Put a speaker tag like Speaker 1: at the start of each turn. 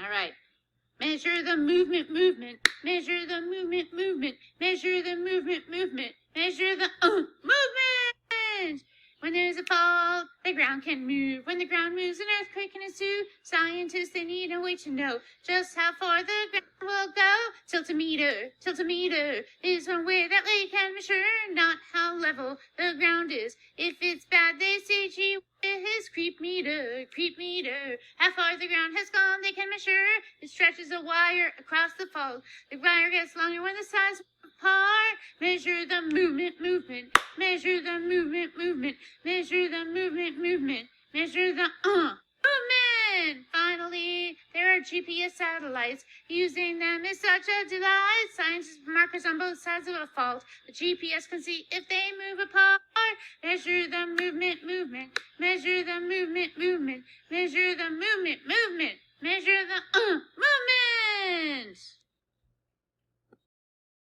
Speaker 1: All right. Measure the movement, movement. Measure the movement, movement. Measure the movement, movement. Measure the movement. When there's a fall, the ground can move. When the ground moves, an earthquake can ensue. Scientists, they need a way to know just how far the ground will go. Tiltometer is one way that they can measure, not how level the ground is. If it's bad, they say, gee whiz, creep meter. How far the ground has gone, they can measure. It stretches a wire across the fault. The wire gets longer when the sides apart. Measure the movement, movement. Measure the movement, movement. Measure the movement, movement. Measure the movement. Finally, there are GPS satellites. Using them is such a delight. Scientists put markers on both sides of a fault. The GPS can see if they move apart.